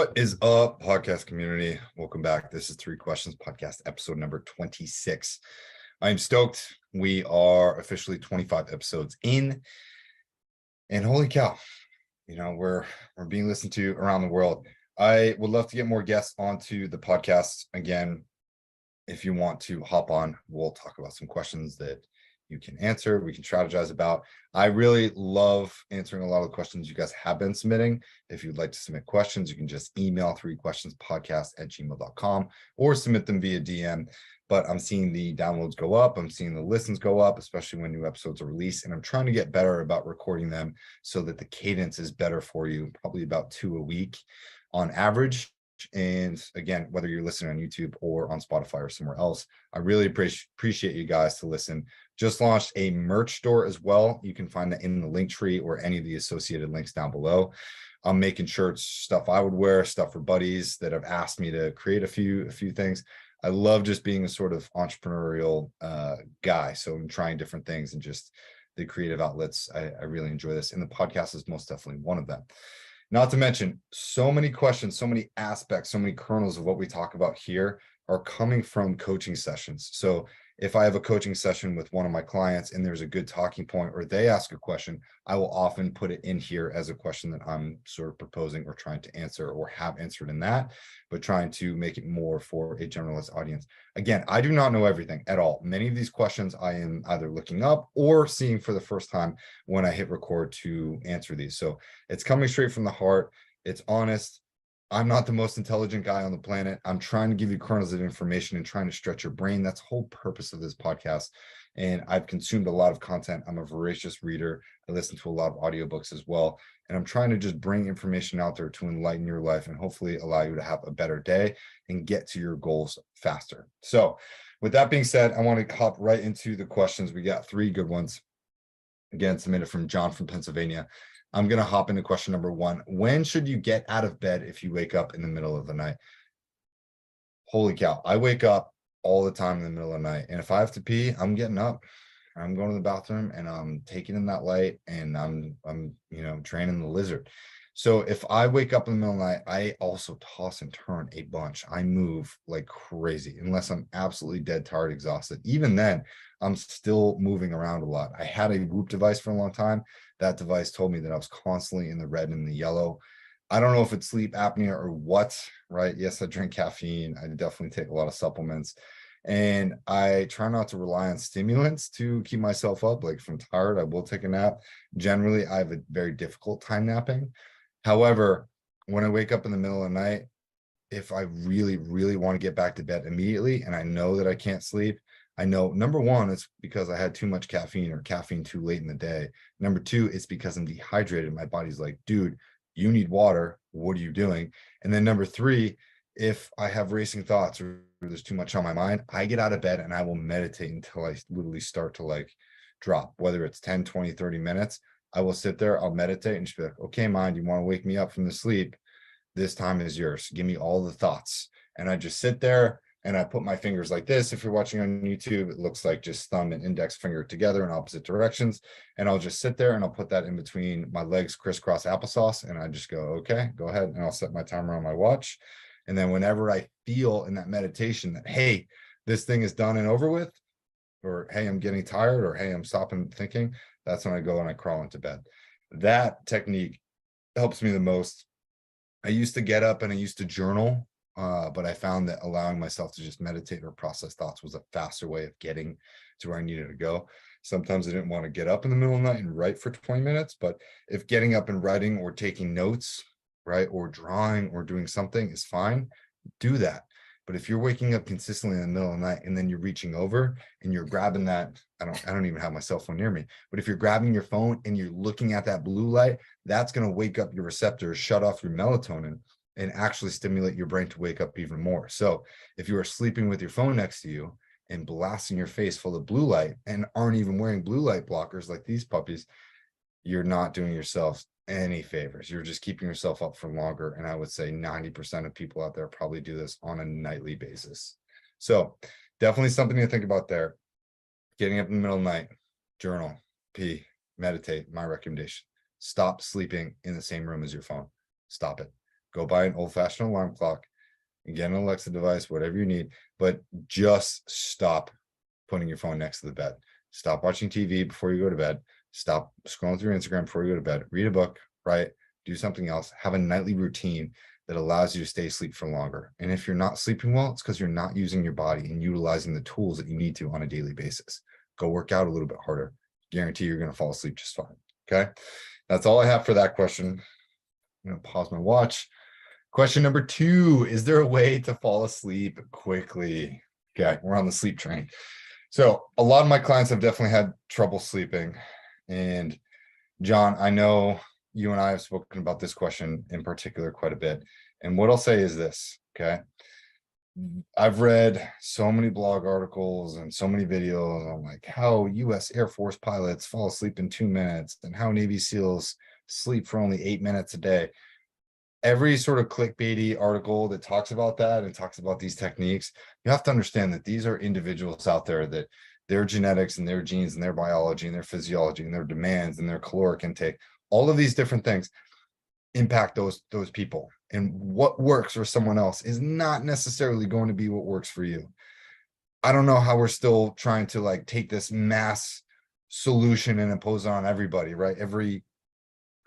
What is up, podcast community? Welcome back. This is Three Questions Podcast, episode number 26. I'm stoked. We are officially 25 episodes in, and holy cow, we're being listened to around the world. I would love to get more guests onto the podcast. Again, if you want to hop on, we'll talk about some questions that you can answer, we can strategize about. I really love answering a lot of the questions you guys have been submitting. If you'd like to submit questions, you can just email threequestionspodcast@gmail.com or submit them via DM. But I'm seeing the downloads go up. I'm seeing the listens go up, especially when new episodes are released. And I'm trying to get better about recording them so that the cadence is better for you, probably about 2 a week on average. And again, whether you're listening on YouTube or on Spotify or somewhere else, I really appreciate you guys to listen. Just launched a merch store as well. You can find that in the link tree or any of the associated links down below. I'm making shirts, stuff I would wear, stuff for buddies that have asked me to create a few things. I love just being a sort of entrepreneurial guy. So I'm trying different things and just the creative outlets. I really enjoy this. And the podcast is most definitely one of them. Not to mention, so many questions, so many aspects, so many kernels of what we talk about here are coming from coaching sessions. So if I have a coaching session with one of my clients and there's a good talking point or they ask a question, I will often put it in here as a question that I'm sort of proposing or trying to answer or have answered in that, but trying to make it more for a generalist audience. Again, I do not know everything at all. Many of these questions I am either looking up or seeing for the first time when I hit record to answer these. So it's coming straight from the heart. It's honest. I'm not the most intelligent guy on the planet. I'm trying to give you kernels of information and trying to stretch your brain. That's the whole purpose of this podcast. And I've consumed a lot of content. I'm a voracious reader. I listen to a lot of audiobooks as well. And I'm trying to just bring information out there to enlighten your life and hopefully allow you to have a better day and get to your goals faster. So with that being said, I want to hop right into the questions. We got 3 good ones. Again, submitted from John from Pennsylvania. I'm going to hop into question number 1. When should you get out of bed if you wake up in the middle of the night? Holy cow. I wake up all the time in the middle of the night. And if I have to pee, I'm getting up. I'm going to the bathroom and I'm taking in that light and I'm training the lizard. So if I wake up in the middle of the night, I also toss and turn a bunch. I move like crazy unless I'm absolutely dead tired, exhausted. Even then, I'm still moving around a lot. I had a Whoop device for a long time. That device told me that I was constantly in the red and the yellow. I don't know if it's sleep apnea or what, right? Yes, I drink caffeine. I definitely take a lot of supplements. And I try not to rely on stimulants to keep myself up. Like if I'm tired, I will take a nap. Generally, I have a very difficult time napping. However, when I wake up in the middle of the night, if I really, really want to get back to bed immediately and I know that I can't sleep, I know, number 1, it's because I had too much caffeine or caffeine too late in the day. Number 2, it's because I'm dehydrated. My body's like, dude, you need water. What are you doing? And then number 3, if I have racing thoughts or there's too much on my mind, I get out of bed and I will meditate until I literally start to like drop, whether it's 10, 20, 30 minutes. I will sit there, I'll meditate and just be like, okay, mind, you want to wake me up from the sleep? This time is yours. Give me all the thoughts. And I just sit there and I put my fingers like this. If you're watching on YouTube, it looks like just thumb and index finger together in opposite directions. And I'll just sit there and I'll put that in between my legs, crisscross applesauce. And I just go, okay, go ahead. And I'll set my timer on my watch. And then whenever I feel in that meditation that, hey, this thing is done and over with, or hey, I'm getting tired, or hey, I'm stopping thinking, that's when I go and I crawl into bed. That technique helps me the most. I used to get up and I used to journal, but I found that allowing myself to just meditate or process thoughts was a faster way of getting to where I needed to go. Sometimes I didn't want to get up in the middle of the night and write for 20 minutes, but if getting up and writing or taking notes, right, or drawing or doing something is fine, do that. But if you're waking up consistently in the middle of the night and then you're reaching over and you're grabbing that, I don't even have my cell phone near me, but if you're grabbing your phone and you're looking at that blue light, that's going to wake up your receptors, shut off your melatonin, and actually stimulate your brain to wake up even more. So if you are sleeping with your phone next to you and blasting your face full of blue light and aren't even wearing blue light blockers like these puppies, you're not doing yourself any favors. You're just keeping yourself up for longer. And I would say 90% of people out there probably do this on a nightly basis. So definitely something to think about there. Getting up in the middle of the night, journal, pee, meditate. My recommendation: stop sleeping in the same room as your phone. Stop it. Go buy an old-fashioned alarm clock and get an Alexa device, whatever you need, but just stop putting your phone next to the bed. Stop watching TV before you go to bed. Stop scrolling through Instagram before you go to bed. Read a book, right? Do something else. Have a nightly routine that allows you to stay asleep for longer. And if you're not sleeping well, it's because you're not using your body and utilizing the tools that you need to on a daily basis. Go work out a little bit harder. Guarantee you're going to fall asleep just fine. Okay. That's all I have for that question. I'm going to pause my watch. Question number 2, is there a way to fall asleep quickly? Okay, we're on the sleep train. So a lot of my clients have definitely had trouble sleeping. And John, I know you and I have spoken about this question in particular quite a bit. And what I'll say is this, okay? I've read so many blog articles and so many videos on like how US Air Force pilots fall asleep in 2 minutes and how Navy SEALs sleep for only 8 minutes a day. Every sort of clickbaity article that talks about that and talks about these techniques, you have to understand that these are individuals out there that their genetics and their genes and their biology and their physiology and their demands and their caloric intake, all of these different things impact those people. And what works for someone else is not necessarily going to be what works for you. I don't know how we're still trying to like take this mass solution and impose it on everybody, right? Every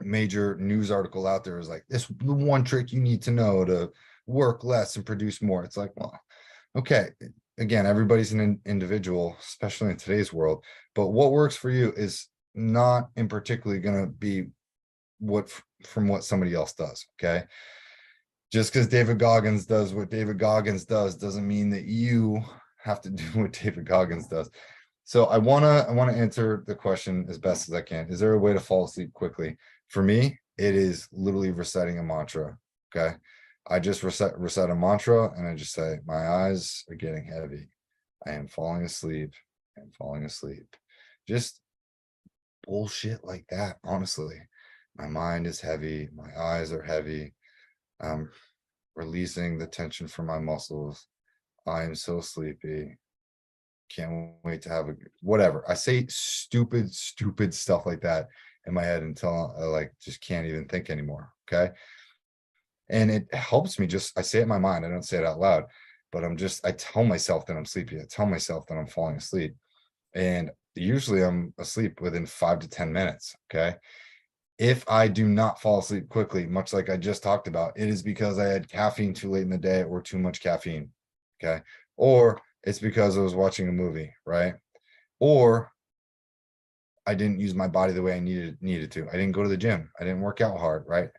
major news article out there is like, this the one trick you need to know to work less and produce more. It's like, well, okay, again, everybody's an individual, especially in today's world, but what works for you is not in particularly going to be what from what somebody else does. Okay, just because David Goggins does what David Goggins does doesn't mean that you have to do what David Goggins does. So I want to answer the question as best as I can. Is there a way to fall asleep quickly? For me, it is literally reciting a mantra. Okay. I just recite a mantra and I just say, my eyes are getting heavy. I am falling asleep. I'm falling asleep. Just bullshit like that. Honestly, my mind is heavy. My eyes are heavy. I'm releasing the tension from my muscles. I am so sleepy. Can't wait to have a whatever. I say stupid stuff like that in my head until I like just can't even think anymore. Okay. And it helps me I say it in my mind. I don't say it out loud, but I tell myself that I'm sleepy. I tell myself that I'm falling asleep. And usually I'm asleep within 5 to 10 minutes. Okay. If I do not fall asleep quickly, much like I just talked about, it is because I had caffeine too late in the day or too much caffeine. Okay. Or it's because I was watching a movie, right? Or I didn't use my body the way I needed to. I didn't go to the gym. I didn't work out hard, right?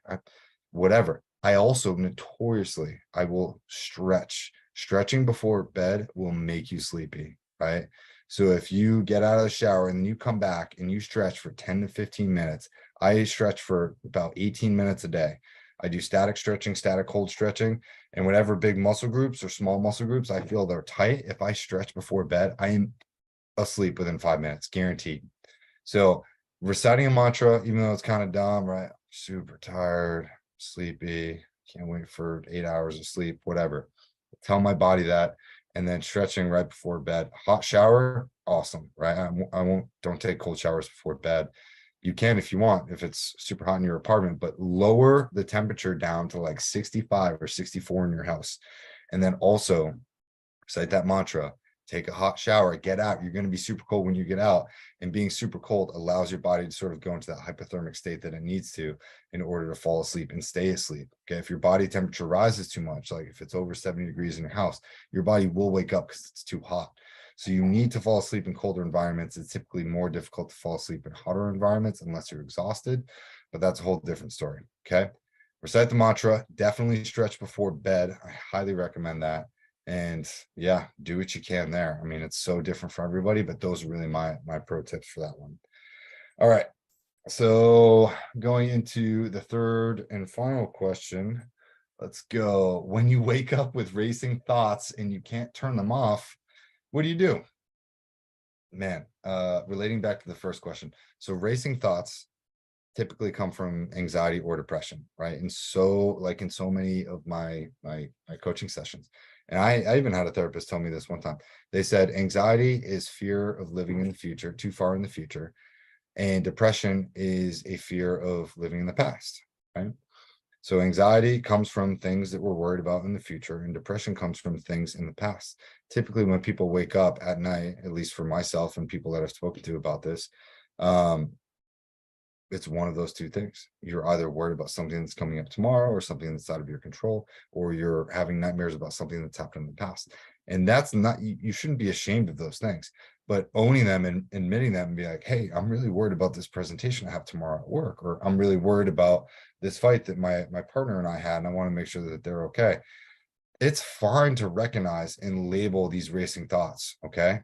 Whatever. I also notoriously, I will stretch. Stretching before bed will make you sleepy, right? So if you get out of the shower and you come back and you stretch for 10 to 15 minutes, I stretch for about 18 minutes a day. I do static stretching, static hold stretching, and whatever big muscle groups or small muscle groups I feel they're tight. If I stretch before bed, I am asleep within 5 minutes, guaranteed. So reciting a mantra, even though it's kind of dumb, right? Super tired, sleepy, can't wait for 8 hours of sleep, whatever. Tell my body that. And then stretching right before bed. Hot shower, awesome, right? Don't take cold showers before bed. You can if you want, if it's super hot in your apartment, but lower the temperature down to like 65 or 64 in your house. And then also recite that mantra, take a hot shower, get out. You're going to be super cold when you get out. And being super cold allows your body to sort of go into that hypothermic state that it needs to in order to fall asleep and stay asleep. Okay. If your body temperature rises too much, like if it's over 70 degrees in your house, your body will wake up because it's too hot. So you need to fall asleep in colder environments. It's typically more difficult to fall asleep in hotter environments unless you're exhausted, but that's a whole different story. Okay. Recite the mantra, definitely stretch before bed. I highly recommend that. And yeah, do what you can there. I mean, it's so different for everybody, but those are really my pro tips for that one. All right. So going into the third and final question, let's go. When you wake up with racing thoughts and you can't turn them off, what do you do? Man, relating back to the first question. So racing thoughts typically come from anxiety or depression, right? And so like in so many of my coaching sessions, and I even had a therapist tell me this one time. They said anxiety is fear of living in the future, too far in the future, and depression is a fear of living in the past, right? So anxiety comes from things that we're worried about in the future, and depression comes from things in the past. Typically, when people wake up at night, at least for myself and people that I've spoken to about this, it's one of those two things. You're either worried about something that's coming up tomorrow or something that's out of your control, or you're having nightmares about something that's happened in the past. And that's not, you shouldn't be ashamed of those things, but owning them and admitting them and be like, hey, I'm really worried about this presentation I have tomorrow at work, or I'm really worried about this fight that my partner and I had, and I want to make sure that they're okay. It's fine to recognize and label these racing thoughts, okay?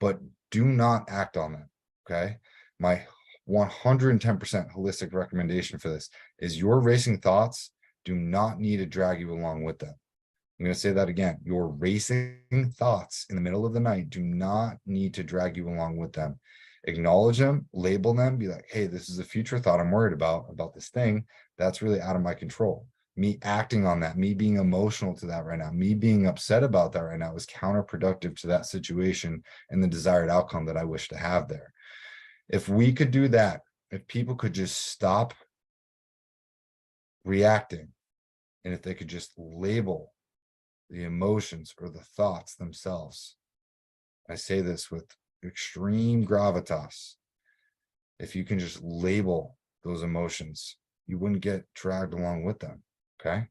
But do not act on them, okay? My 110% holistic recommendation for this is your racing thoughts do not need to drag you along with them. I'm going to say that again. Your racing thoughts in the middle of the night do not need to drag you along with them. Acknowledge them, label them, be like, hey, this is a future thought I'm worried about this thing that's really out of my control. Me acting on that, me being emotional to that right now, me being upset about that right now is counterproductive to that situation and the desired outcome that I wish to have there. If we could do that, if people could just stop reacting, and if they could just label the emotions or the thoughts themselves, I say this with extreme gravitas, if you can just label those emotions, you wouldn't get dragged along with them, okay?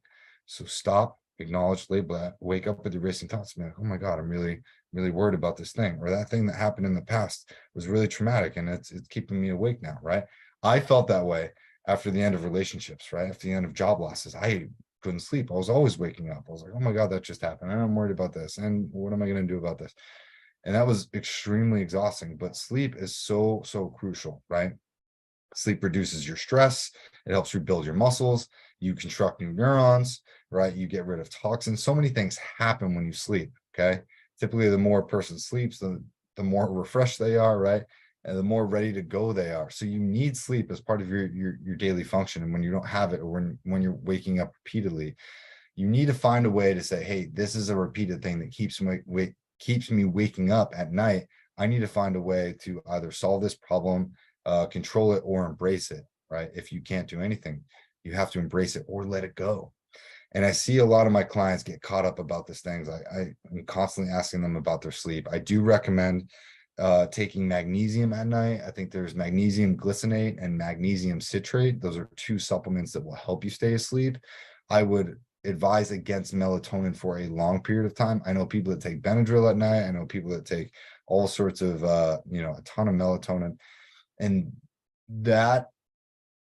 So stop, acknowledge, label that, wake up with your racing thoughts, and be like, oh my God, I'm really worried about this thing, or that thing that happened in the past was really traumatic and it's keeping me awake now, right? I felt that way after the end of relationships, right? After the end of job losses, I couldn't sleep. I was always waking up. I was like, oh my God, that just happened. And I'm worried about this. And what am I going to do about this? And that was extremely exhausting, but sleep is so crucial, right? Sleep reduces your stress. It helps rebuild your muscles. You construct new neurons, right? You get rid of toxins. So many things happen when you sleep, okay? Typically, the more a person sleeps, the more refreshed they are, right? And the more ready to go they are. So you need sleep as part of your daily function. And when you don't have it, or when you're waking up repeatedly, you need to find a way to say, hey, this is a repeated thing that keeps me waking up at night. I need to find a way to either solve this problem, control it, or embrace it, right? If you can't do anything, you have to embrace it or let it go. And I see a lot of my clients get caught up about these things. I'm constantly asking them about their sleep. I do recommend taking magnesium at night. I think there's magnesium glycinate and magnesium citrate. Those are two supplements that will help you stay asleep. I would advise against melatonin for a long period of time. I know people that take Benadryl at night. I know people that take all sorts of, a ton of melatonin, and that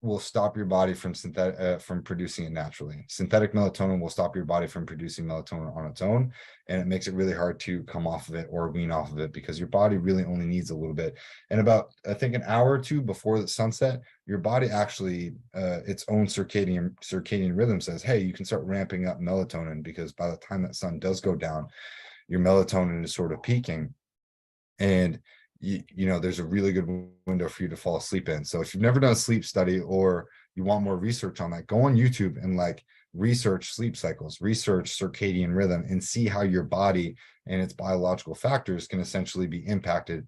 will stop your body from from producing it naturally. Synthetic melatonin will stop your body from producing melatonin on its own, and it makes it really hard to come off of it or wean off of it, because your body really only needs a little bit. And about, I think, an hour or two before the sunset, your body actually, its own circadian rhythm says, hey, you can start ramping up melatonin, because by the time that sun does go down, your melatonin is sort of peaking. And there's a really good window for you to fall asleep in. So if you've never done a sleep study, or you want more research on that, go on YouTube and research sleep cycles, research circadian rhythm, and see how your body and its biological factors can essentially be impacted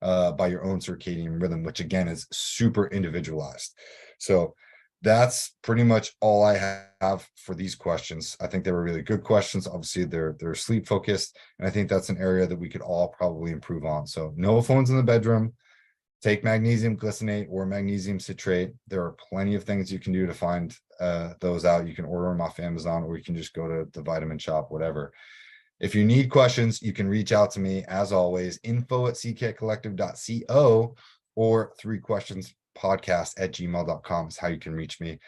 by your own circadian rhythm, which again is super individualized. So that's pretty much all I have for these questions. I think they were really good questions. Obviously, they're sleep focused, and I think that's an area that we could all probably improve on. So no phones in the bedroom. Take magnesium glycinate or magnesium citrate. There are plenty of things you can do to find those out. You can order them off Amazon, or you can just go to the vitamin shop, whatever. If you need questions, you can reach out to me, as always, info@ckcollective.co, or 3questionspodcast@gmail.com is how you can reach me.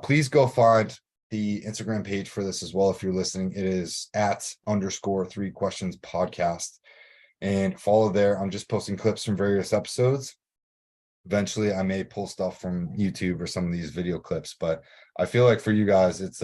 Please go find the Instagram page for this as well if you're listening. It is @_3questionspodcast, and follow there. I'm just posting clips from various episodes. Eventually I may pull stuff from YouTube or some of these video clips, but I feel like for you guys, it's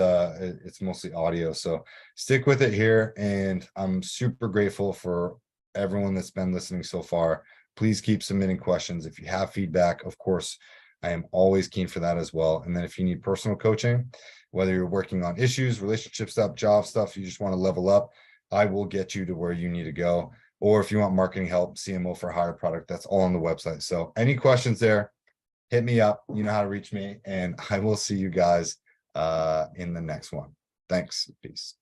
mostly audio. So stick with it here. And I'm super grateful for everyone that's been listening so far. Please keep submitting questions. If you have feedback, of course, I am always keen for that as well. And then if you need personal coaching, whether you're working on issues, relationship stuff, job stuff, you just want to level up, I will get you to where you need to go. Or if you want marketing help, CMO for hire product, that's all on the website. So any questions there, hit me up. You know how to reach me, and I will see you guys in the next one. Thanks. Peace.